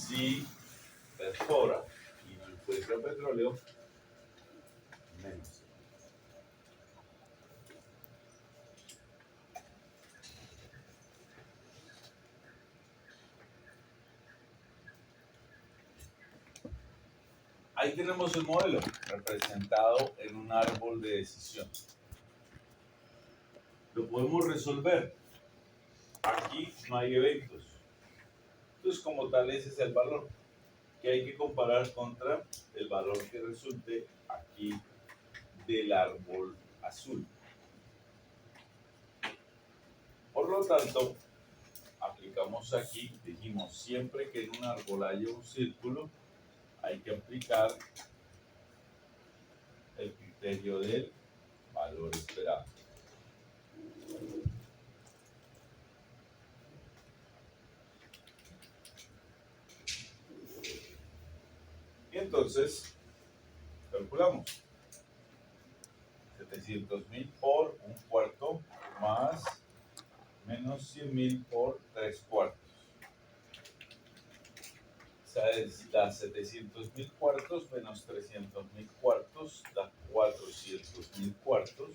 Si perfora y no encuentra petróleo, menos. Ahí tenemos el modelo representado en un árbol de decisión. Lo podemos resolver. Aquí no hay eventos. Entonces, como tal, ese es el valor que hay que comparar contra el valor que resulte aquí del árbol azul. Por lo tanto, aplicamos aquí, dijimos, siempre que en un árbol haya un círculo, hay que aplicar el criterio del valor esperado. Y entonces, calculamos 700.000 por un cuarto más menos 100.000 por 3/4. O sea, da 700.000 cuartos menos 300.000 cuartos da 400.000 cuartos.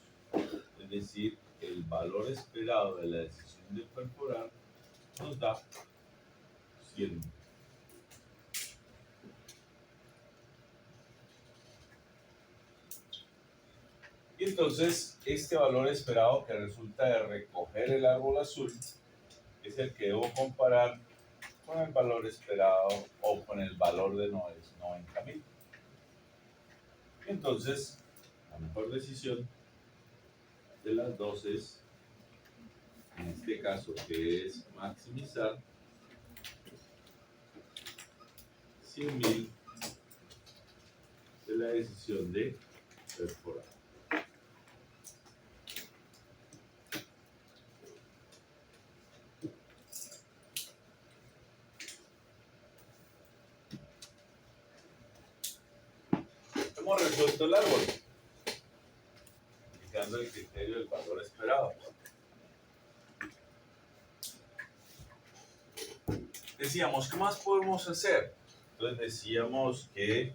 Es decir, el valor esperado de la decisión de perforar nos da 100. Y entonces, este valor esperado que resulta de recoger el árbol azul es el que debo comparar con el valor esperado o con el valor de 90.000. Entonces, la mejor decisión de las dos es, en este caso, que es maximizar 100.000 de la decisión de perforar. Hemos resuelto el árbol, aplicando el criterio del valor esperado. Decíamos, ¿qué más podemos hacer? Entonces decíamos que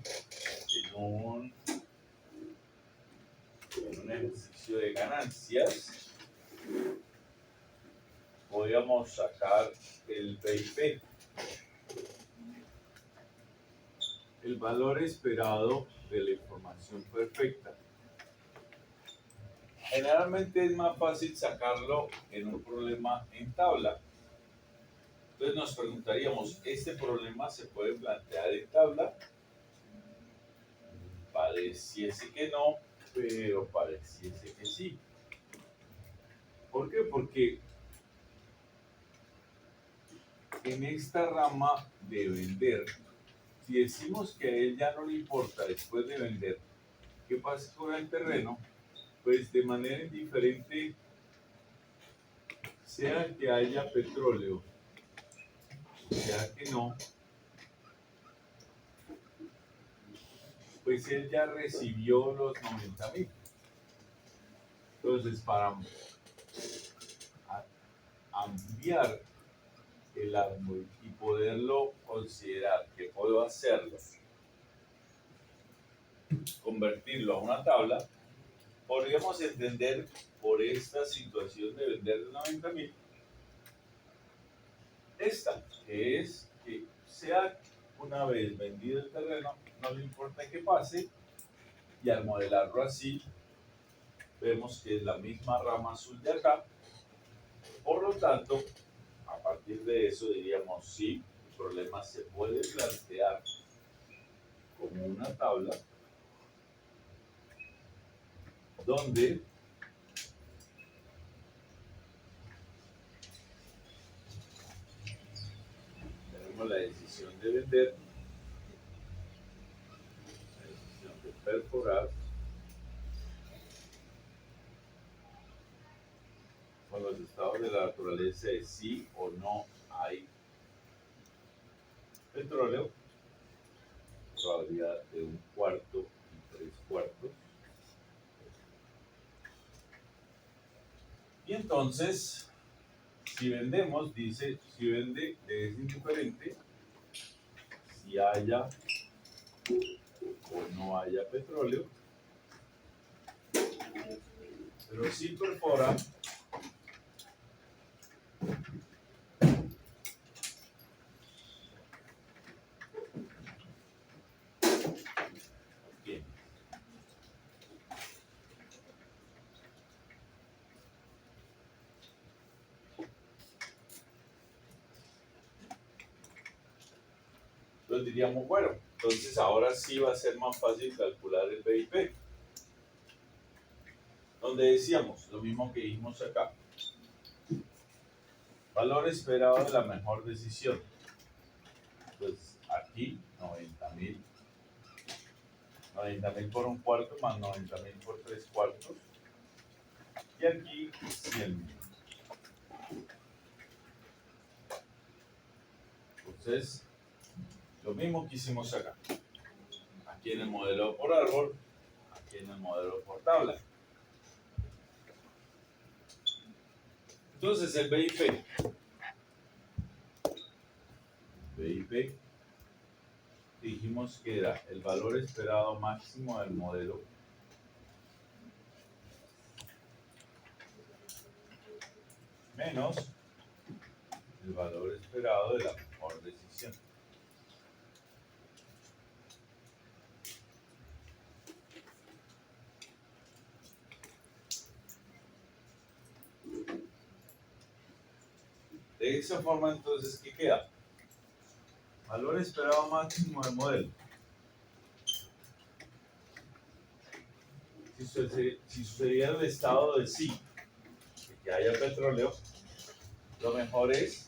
en un ejercicio de ganancias podríamos sacar el BIP, el valor esperado de la información perfecta. Generalmente es más fácil sacarlo en un problema en tabla. Entonces nos preguntaríamos, ¿este problema se puede plantear en tabla? Pareciese que no, pero pareciese que sí. ¿Por qué? Porque en esta rama de vender, si decimos que a él ya no le importa después de vender qué pasa con el terreno, pues de manera indiferente, sea que haya petróleo, sea que no, pues él ya recibió los 90.000. Entonces, para ampliar el árbol y poderlo considerar que puedo hacerlo, convertirlo a una tabla, podríamos entender por esta situación de vender de 90.000, esta, que es que sea una vez vendido el terreno, no le importa que pase, y al modelarlo así, vemos que es la misma rama azul de acá. Por lo tanto, a partir de eso diríamos, sí, el problema se puede plantear como una tabla donde tenemos la decisión de vender, la decisión de perforar, con los estados de la naturaleza de sí o no hay petróleo, probabilidad de 1/4 y 3/4. Y entonces, si vendemos, dice, si vende, es indiferente si haya o no haya petróleo, pero si perfora, bien. Entonces diríamos, bueno, entonces ahora sí va a ser más fácil calcular el BIP. Donde decíamos lo mismo que dijimos acá. Valor esperado de la mejor decisión. Pues aquí 90.000. 90.000 por un cuarto más 90.000 por 3/4. Y aquí 100.000. Entonces, lo mismo que hicimos acá. Aquí en el modelo por árbol, aquí en el modelo por tabla. Entonces, el BIP. BIP dijimos que era el valor esperado máximo del modelo menos el valor esperado de la mejor decisión. De esa forma, entonces, ¿qué queda? Valor esperado máximo del modelo. Si sucediera el estado de sí, de que haya petróleo, lo mejor es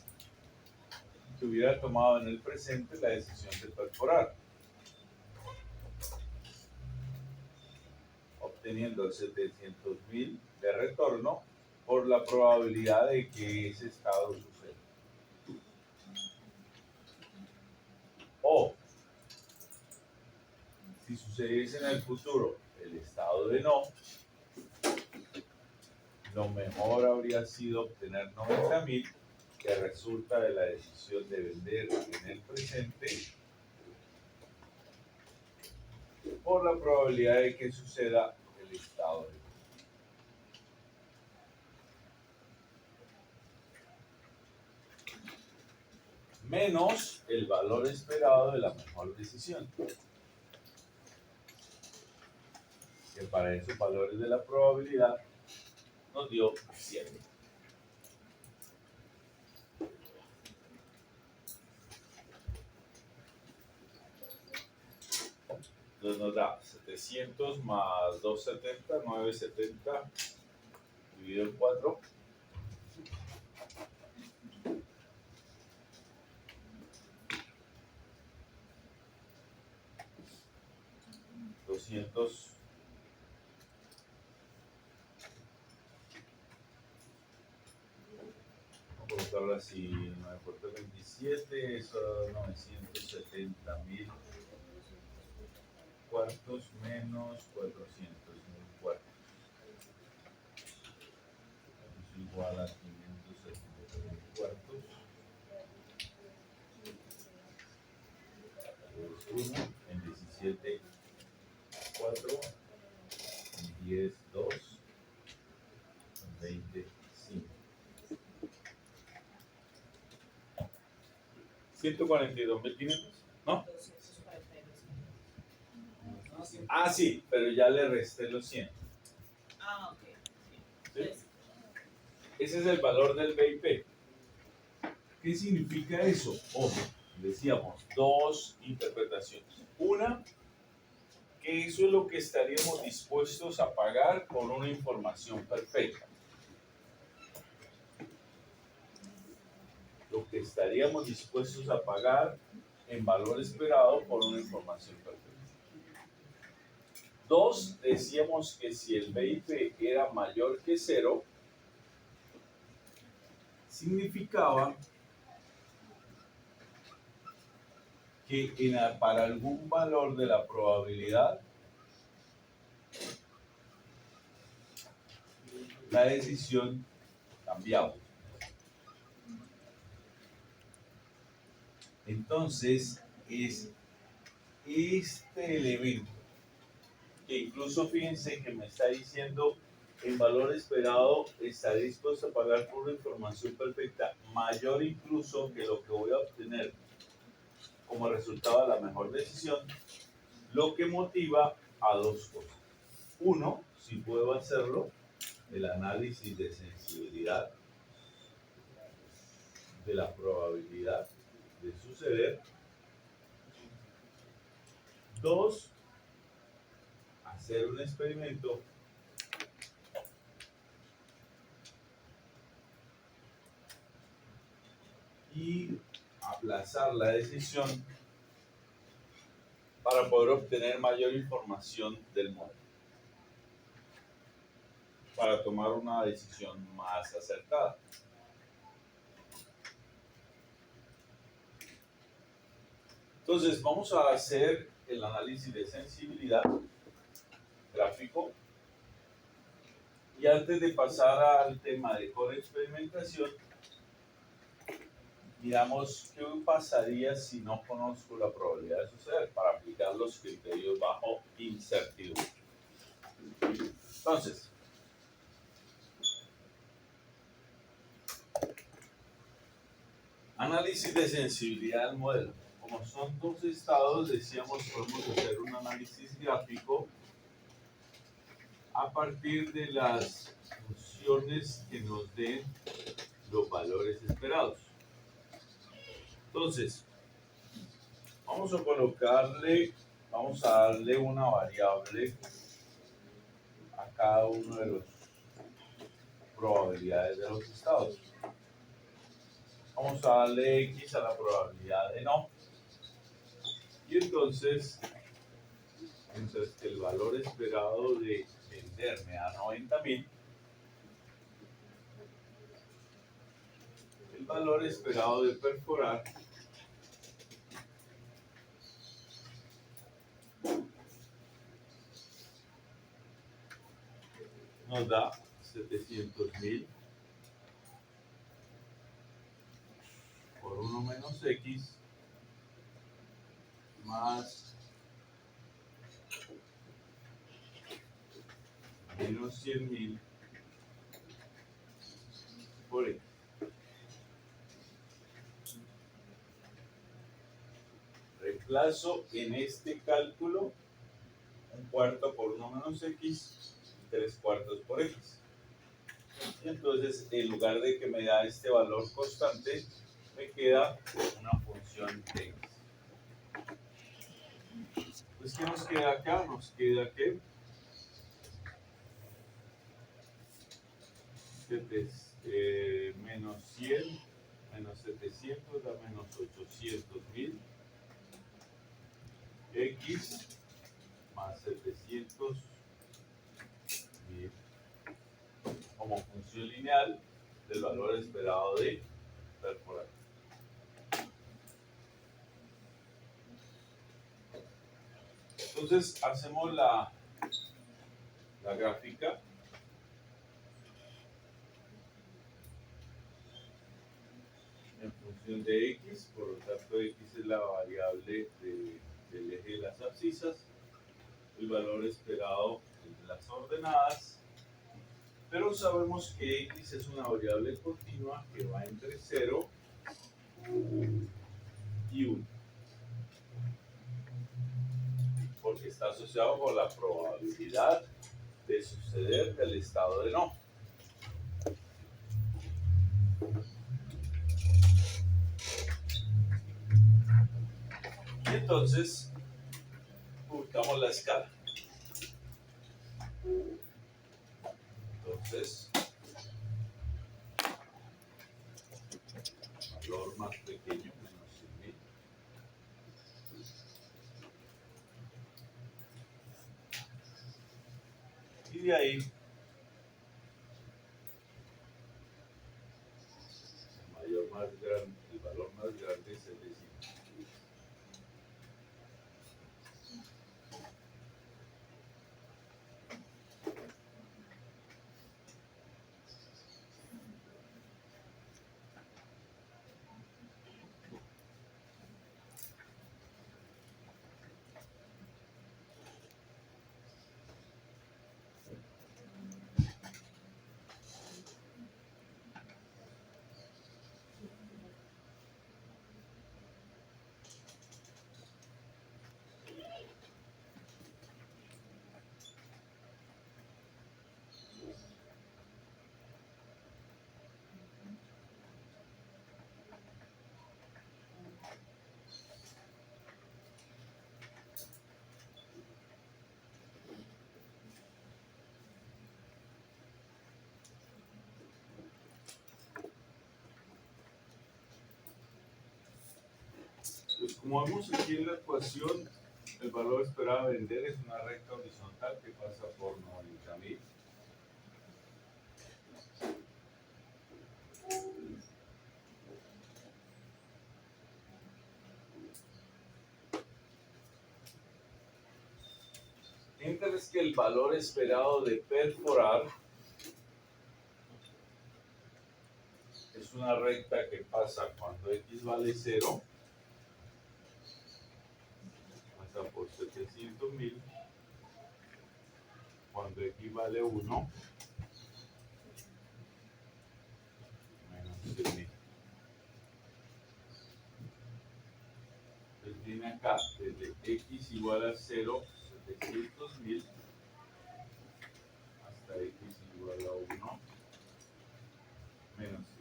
que hubiera tomado en el presente la decisión de perforar, obteniendo 700.000 de retorno por la probabilidad de que ese estado suceda. O, si sucediese en el futuro el estado de no, lo mejor habría sido obtener 90.000 que resulta de la decisión de vender en el presente por la probabilidad de que suceda el estado de no. Menos el valor esperado de la mejor decisión. Que para esos valores de la probabilidad nos dio 100. Entonces nos da 700 más 270, 970 dividido en 4. Vamos a colocarlo así, 9 por 3, 27, eso 970.000 cuartos menos 400.000 cuartos. Es igual a 570.000 cuartos. Es 1, en 17, 4, en 10, 2, en 20, 5. 142.500, ¿no? Ah, sí, pero ya le resté los 100. Ah, ok. ¿Sí? Ese es el valor del BIP. ¿Qué significa eso? Ojo, decíamos, dos interpretaciones. Una, que eso es lo que estaríamos dispuestos a pagar por una información perfecta. Lo que estaríamos dispuestos a pagar en valor esperado por una información perfecta. Dos, decíamos que si el BIP era mayor que 0, significaba que para algún valor de la probabilidad, la decisión cambiaba. Entonces, es este elemento, que incluso fíjense que me está diciendo el valor esperado estaré dispuesto a pagar por una información perfecta mayor incluso que lo que voy a obtener como resultado de la mejor decisión, lo que motiva a dos cosas. Uno, si puedo hacerlo, el análisis de sensibilidad de la probabilidad de suceder. Dos, hacer un experimento y aplazar la decisión para poder obtener mayor información del modelo, para tomar una decisión más acertada. Entonces vamos a hacer el análisis de sensibilidad gráfico, y antes de pasar al tema de core experimentación, miramos qué pasaría si no conozco la probabilidad de suceder para aplicar los criterios bajo incertidumbre. Entonces, análisis de sensibilidad del modelo. Como son dos estados, decíamos, podemos hacer un análisis gráfico a partir de las funciones que nos den los valores esperados. Entonces, vamos a darle una variable a cada uno de los probabilidades de los estados. Vamos a darle X a la probabilidad de no. Y entonces, mientras que el valor esperado de venderme a 90.000, el valor esperado de perforar nos da 700.000 por 1 menos X más menos 100.000 por X. Reemplazo en este cálculo 1/4 por 1 menos X, 3/4 por X. Y entonces, en lugar de que me da este valor constante, me queda una función de X. Pues, ¿qué nos queda acá? Nos queda que menos 100 menos 700 da menos 800.000, X más 700.000 como función lineal del valor esperado de perforar. Entonces hacemos la gráfica. En función de X, por lo tanto X es la variable del eje de las abscisas, el valor esperado de las ordenadas, pero sabemos que X es una variable continua que va entre 0 y 1, porque está asociado con la probabilidad de suceder del estado de no. Y entonces buscamos la escala. Entonces, valor más pequeño, menos 100.000. Y de ahí, el valor más grande es el de 100. Como vemos aquí en la ecuación, el valor esperado de vender es una recta horizontal que pasa por 90.000. Mientras que el valor esperado de perforar es una recta que pasa cuando x vale 0, pasa por 700.000, cuando x vale 1, menos 100.000. Entonces viene acá, desde x igual a 0, 700.000, hasta x igual a 1, menos 100.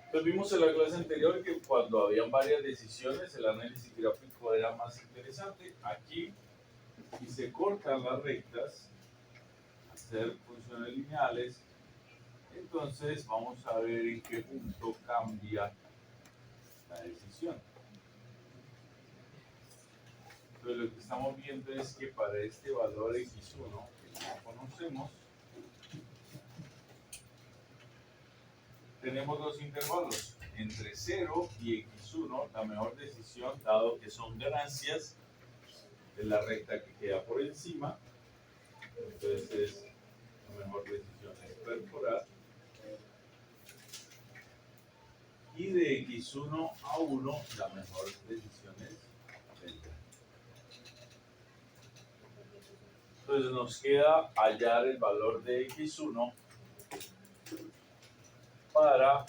Entonces vimos en la clase anterior que cuando habían varias decisiones el análisis gráfico era más interesante. Aquí, si se cortan las rectas, hacer funciones lineales, entonces vamos a ver en qué punto cambia la decisión. Entonces lo que estamos viendo es que para este valor x1 que no conocemos, tenemos dos intervalos, entre 0 y x1, la mejor decisión, dado que son ganancias, es la recta que queda por encima. Entonces, la mejor decisión es perforar. Y de x1 a 1, la mejor decisión es vender. Entonces, nos queda hallar el valor de x1 para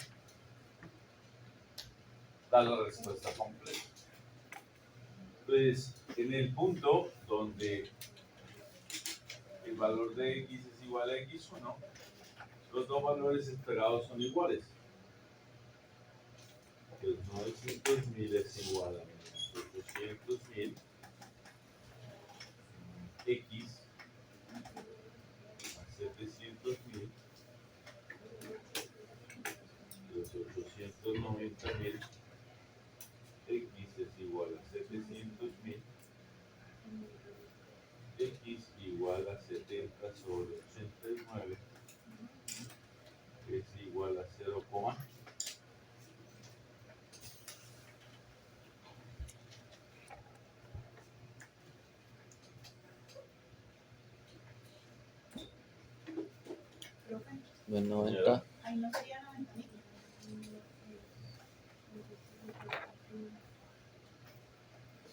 dar la respuesta completa. Entonces, en el punto donde el valor de x es igual a x1, los dos valores esperados son iguales. Entonces, 900.000 es igual a menos 800.000 x a 700.000 los 890.000 x es igual a 700.000 x igual a 70 sobre 89 es igual a 0, de 90. Ahí no sería 90.000.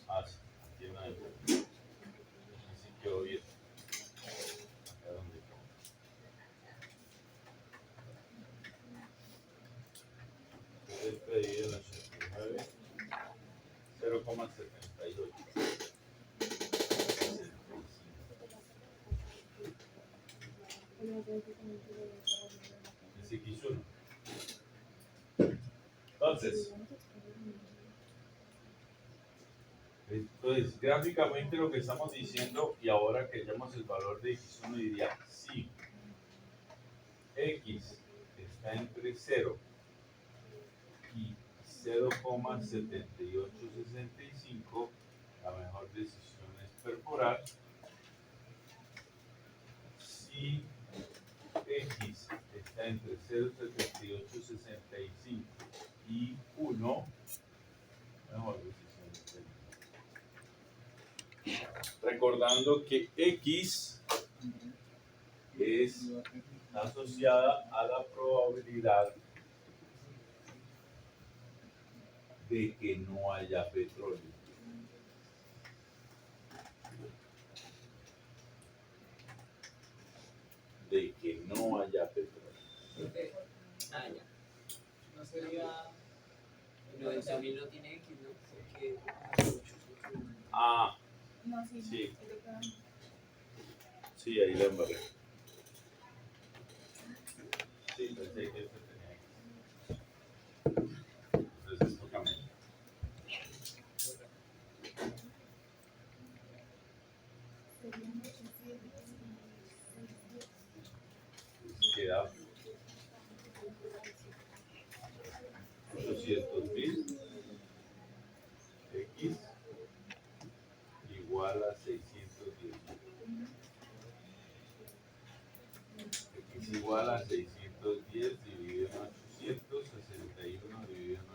ah, sí, aquí no hay. Así quedó bien. Acá donde quedó. Dividido en 89, 0,78. Es x1. Entonces, gráficamente lo que estamos diciendo, y ahora que hallamos el valor de x1, diría, si x está entre 0 y 0,7865, la mejor decisión es perforar. Si x está entre 0,7865 y 1, mejor decisión es vender. Recordando que x es asociada a la probabilidad de que no haya petróleo. De que no haya petróleo. Ya. No sería. 90.000 no tiene X, ¿no? Porque. Ah, No, sí. sí. Es lo que- Sí, ahí la embarré. Sí, pensé que este tenía X. Entonces esto cambia. Entonces queda 800.000 X igual a 610.000. X igual a 610 dividido en 800, 61 dividido en 80.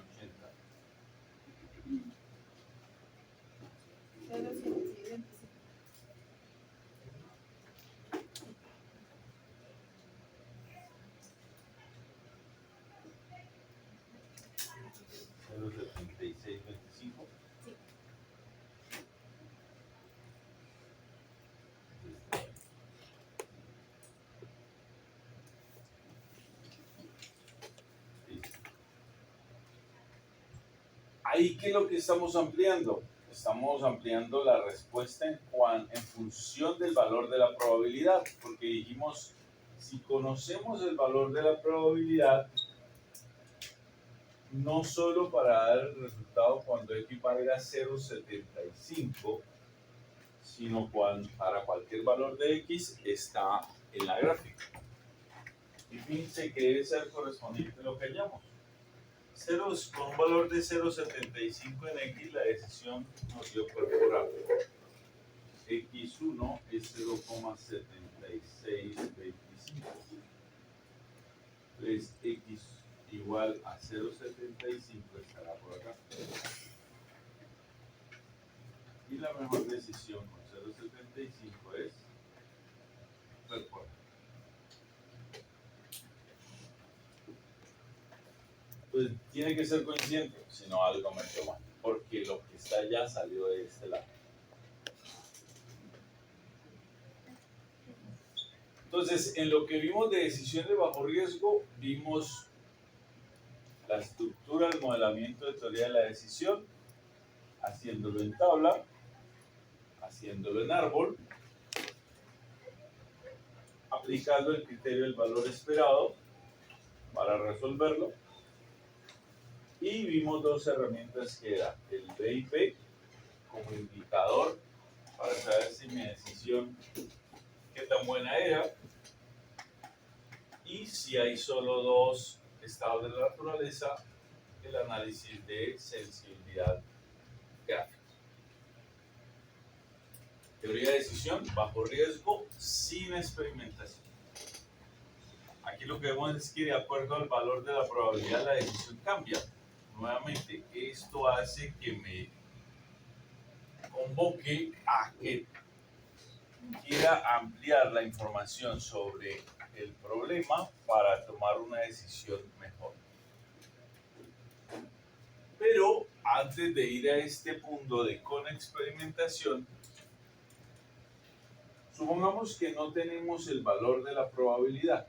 Cero 7625. Ahí, ¿qué es lo que estamos ampliando? Estamos ampliando la respuesta en función del valor de la probabilidad, porque dijimos, si conocemos el valor de la probabilidad, no solo para dar el resultado cuando X valga 0,75, sino para cualquier valor de X está en la gráfica. Y fíjense que debe ser correspondiente a lo que hallamos. Con un valor de 0,75 en X, la decisión nos dio cuerpo rápido. X1 es 0,7625. Entonces, X igual a 0,75 estará por acá. Y la mejor decisión con 0,75 es perforar. Pues tiene que ser coincidente, si no algo me quedó mal, porque lo que está allá salió de este lado. Entonces, en lo que vimos de decisión de bajo riesgo, vimos la estructura del modelamiento de teoría de la decisión, haciéndolo en tabla, haciéndolo en árbol, aplicando el criterio del valor esperado para resolverlo, y vimos dos herramientas que eran el BIP como indicador para saber si mi decisión qué tan buena era, y si hay solo dos estados de la naturaleza, el análisis de sensibilidad gráfica. Teoría de decisión bajo riesgo sin experimentación. Aquí lo que vemos es que de acuerdo al valor de la probabilidad la decisión cambia. Nuevamente, esto hace que me convoque a que quiera ampliar la información sobre el problema para tomar una decisión mejor. Pero antes de ir a este punto de con experimentación, supongamos que no tenemos el valor de la probabilidad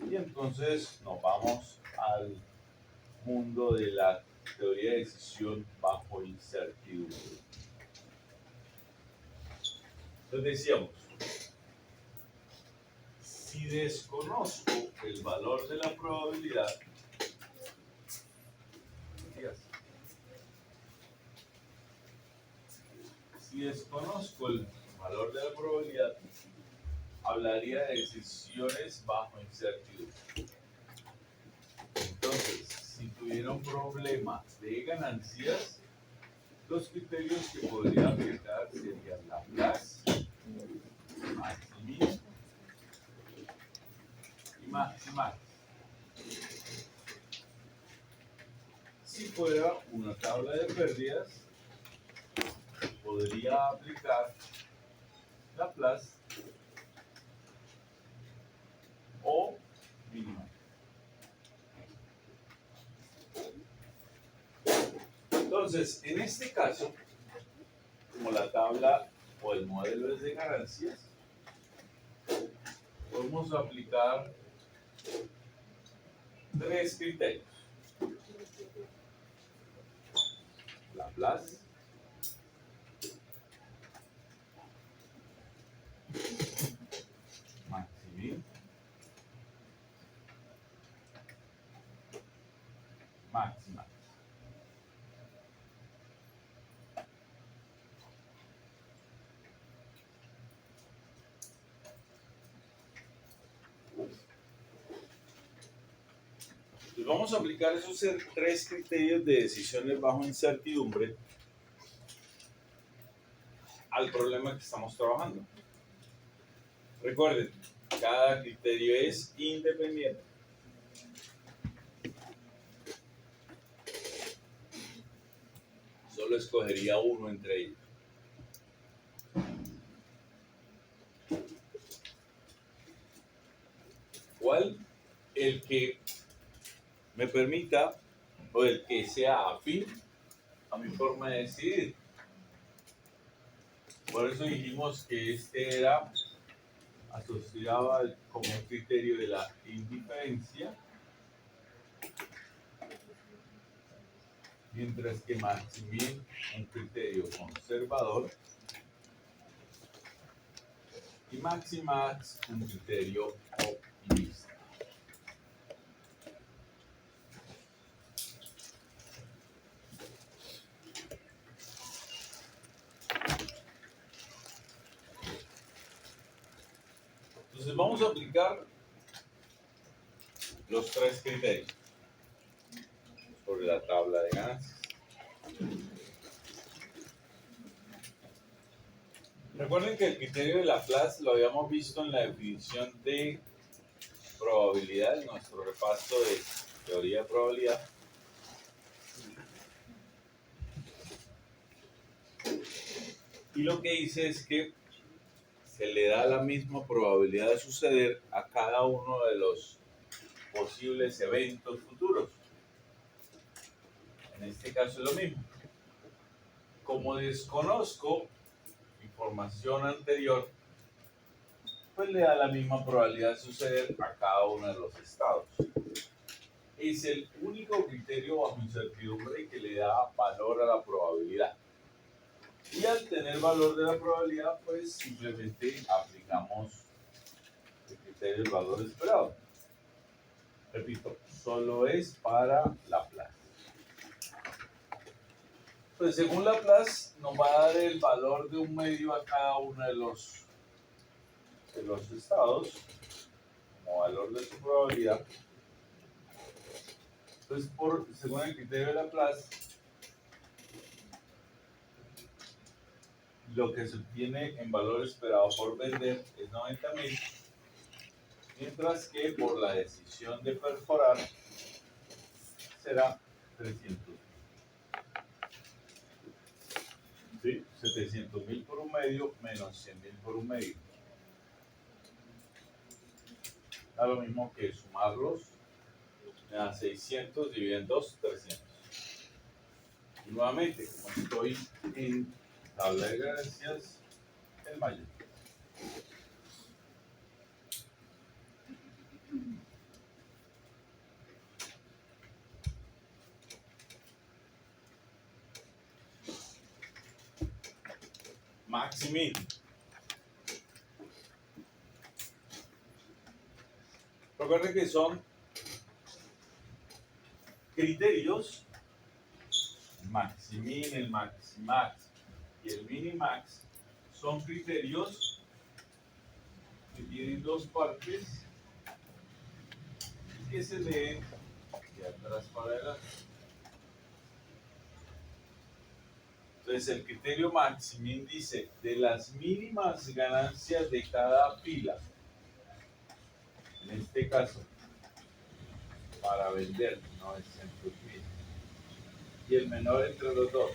y entonces nos vamos al mundo de la teoría de decisión bajo incertidumbre. Entonces decíamos, si desconozco el valor de la probabilidad, hablaría de decisiones bajo incertidumbre. Entonces, si tuviera un problema de ganancias, los criterios que podría aplicar serían Laplace, Maximin y Maximax. Si fuera una tabla de pérdidas, podría aplicar Laplace o minimal. Entonces, en este caso, como la tabla o el modelo es de ganancias, podemos aplicar tres criterios: Laplace, Maximin, Maximax. Entonces vamos a aplicar esos tres criterios de decisiones bajo incertidumbre al problema que estamos trabajando. Recuerden, cada criterio es independiente. Solo escogería uno entre ellos. ¿Cuál? El que me permita o el que sea afín a mi forma de decidir. Por eso dijimos que este era asociado como un criterio de la indiferencia, mientras que Maximin un criterio conservador y Maximax un criterio optimista. Entonces vamos a aplicar los tres criterios sobre la tabla de ganancias. Recuerden que el criterio de Laplace lo habíamos visto en la definición de probabilidad, en nuestro repaso de teoría de probabilidad. Y lo que dice es que se le da la misma probabilidad de suceder a cada uno de los posibles eventos futuros. En este caso es lo mismo. Como desconozco información anterior, pues le da la misma probabilidad de suceder a cada uno de los estados. Es el único criterio bajo incertidumbre que le da valor a la probabilidad. Y al tener valor de la probabilidad, pues simplemente aplicamos el criterio del valor esperado. Repito, solo es para Laplace. Pues según Laplace nos va a dar el valor de un medio a cada uno de los estados como valor de su probabilidad. Entonces, según el criterio de Laplace, lo que se obtiene en valor esperado por vender es 90.000, mientras que por la decisión de perforar será 300.000. ¿Sí? 700.000 por un medio menos 100.000 por un medio. Da lo mismo que sumarlos. Me da 600 dividido en 2, 300. Y nuevamente, como estoy en tabla de ganancias, el mayor. Maximin. Recuerden que son criterios. Maximin, el Maximax y el Minimax son criterios que tienen dos partes que se leen de atrás para adelante. Entonces el criterio Maximin dice de las mínimas ganancias de cada fila, en este caso para vender 900.000, y el menor entre los dos,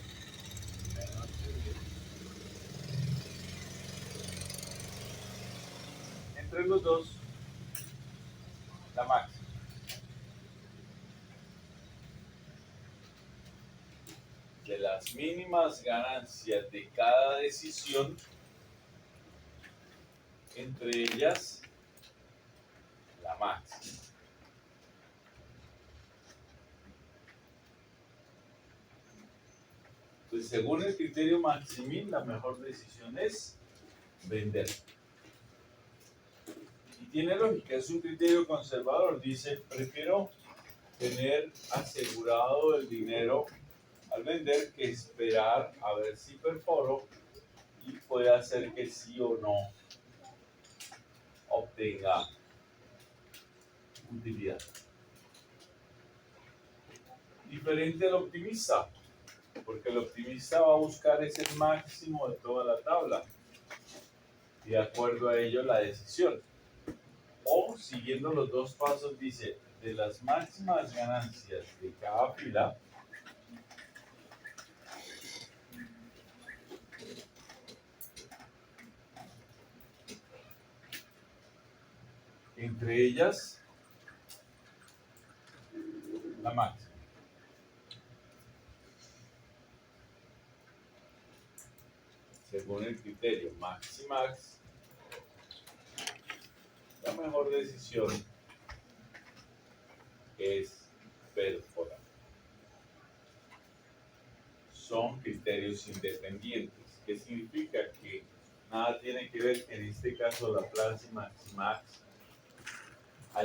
menos 100.000. Entre los dos, la máxima. De las mínimas ganancias de cada decisión, entre ellas la máxima. Pues según el criterio Maximin, la mejor decisión es vender. Y tiene lógica, es un criterio conservador. Dice, prefiero tener asegurado el dinero al vender que esperar a ver si perforo y puede hacer que sí o no obtenga utilidad. Diferente al optimista, porque el optimista va a buscar ese máximo de toda la tabla y de acuerdo a ello la decisión. O siguiendo los dos pasos dice, de las máximas ganancias de cada fila, entre ellas la máxima. Según el criterio Maximax, la mejor decisión es perforar. Son criterios independientes, que significa que nada tiene que ver, en este caso, la Laplace y Maximax